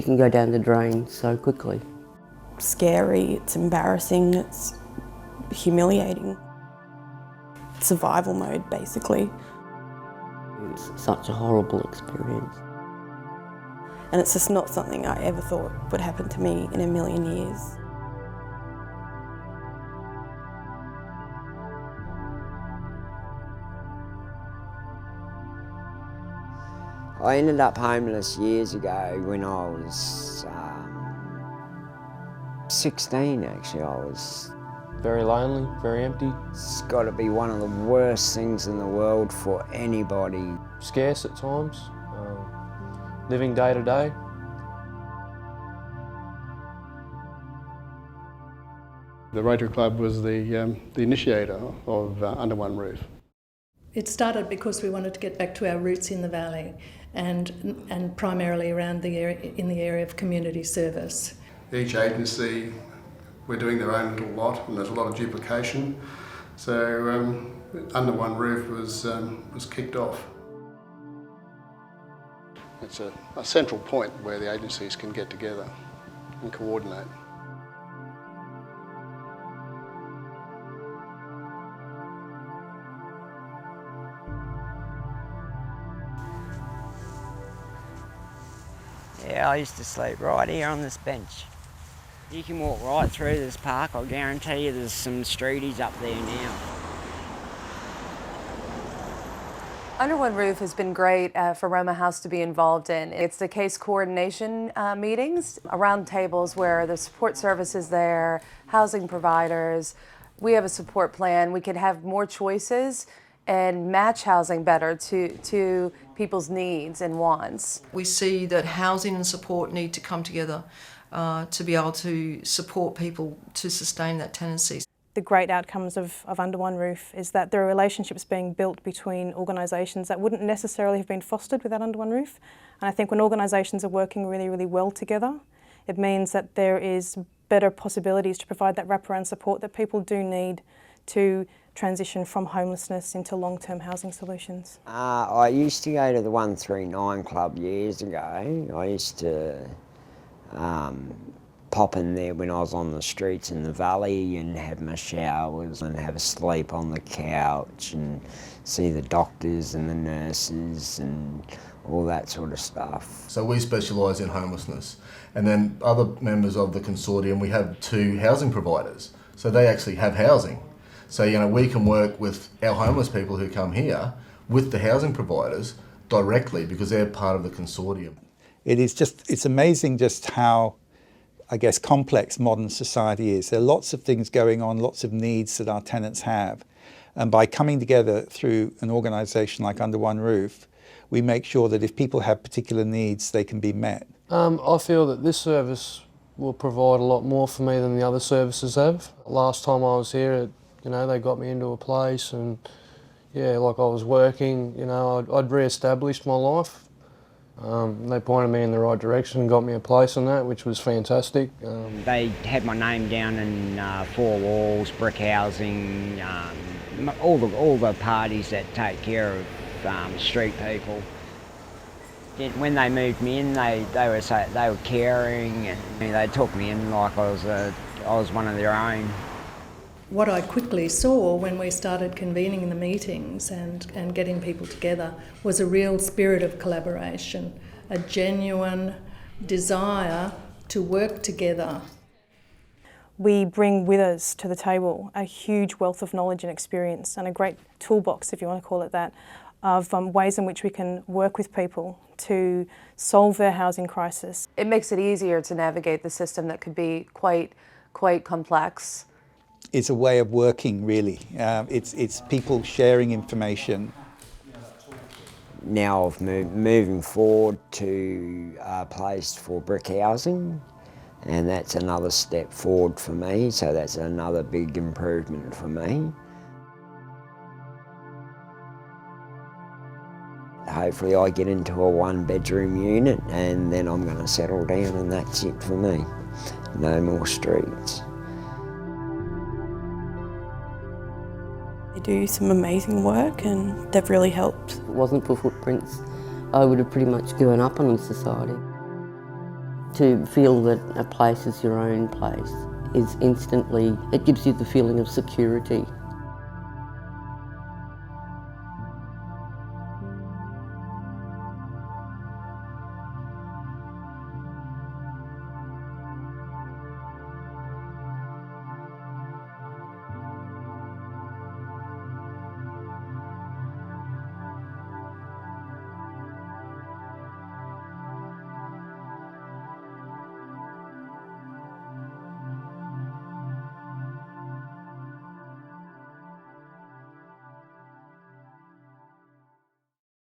can go down the drain so quickly. Scary, it's embarrassing, it's humiliating. Survival mode, basically. It's such a horrible experience. And it's just not something I ever thought would happen to me in a million years. I ended up homeless years ago when I was 16 actually. I was very lonely, very empty. It's got to be one of the worst things in the world for anybody. Scarce at times, living day to day. The Rotary Club was the initiator of Under One Roof. It started because we wanted to get back to our roots in the valley and primarily around the area, in the area of community service. Each agency, we're doing their own little lot, and there's a lot of duplication. So Under One Roof was kicked off. It's a central point where the agencies can get together and coordinate. Yeah, I used to sleep right here on this bench. You can walk right through this park. I'll guarantee you there's some streeties up there now. Under One Roof has been great for Roma House to be involved in. It's the case coordination meetings, around tables where the support services there, housing providers. We have a support plan. We could have more choices and match housing better to people's needs and wants. We see that housing and support need to come together to be able to support people to sustain that tenancy. The great outcomes of Under One Roof is that there are relationships being built between organisations that wouldn't necessarily have been fostered without Under One Roof. And I think when organisations are working really, really well together, it means that there is better possibilities to provide that wraparound support that people do need to transition from homelessness into long-term housing solutions. I used to go to the 139 Club years ago. I used to pop in there when I was on the streets in the valley and have my showers and have a sleep on the couch and see the doctors and the nurses and all that sort of stuff. So we specialise in homelessness, and then other members of the consortium, we have 2 housing providers. So they actually have housing. So, you know, we can work with our homeless people who come here with the housing providers directly because they're part of the consortium. It's amazing just how, I guess, complex modern society is. There are lots of things going on, lots of needs that our tenants have. And by coming together through an organisation like Under One Roof, we make sure that if people have particular needs, they can be met. I feel that this service will provide a lot more for me than the other services have. Last time I was here, you know, they got me into a place and, yeah, like I was working, you know, I'd re-established my life. They pointed me in the right direction and got me a place and that, which was fantastic. They had my name down in 4 walls, brick housing, all the parties that take care of street people. When they moved me in, they were caring and they took me in like I was one of their own. What I quickly saw when we started convening the meetings and getting people together was a real spirit of collaboration, a genuine desire to work together. We bring with us to the table a huge wealth of knowledge and experience and a great toolbox, if you want to call it that, of ways in which we can work with people to solve their housing crisis. It makes it easier to navigate the system that could be quite complex. It's a way of working, really. It's people sharing information. Now moving forward to a place for brick housing, and that's another step forward for me, so that's another big improvement for me. Hopefully I get into a 1-bedroom unit and then I'm going to settle down and that's it for me. No more streets. They do some amazing work and they've really helped. If it wasn't for Footprints, I would have pretty much given up on society. To feel that a place is your own place is instantly, it gives you the feeling of security.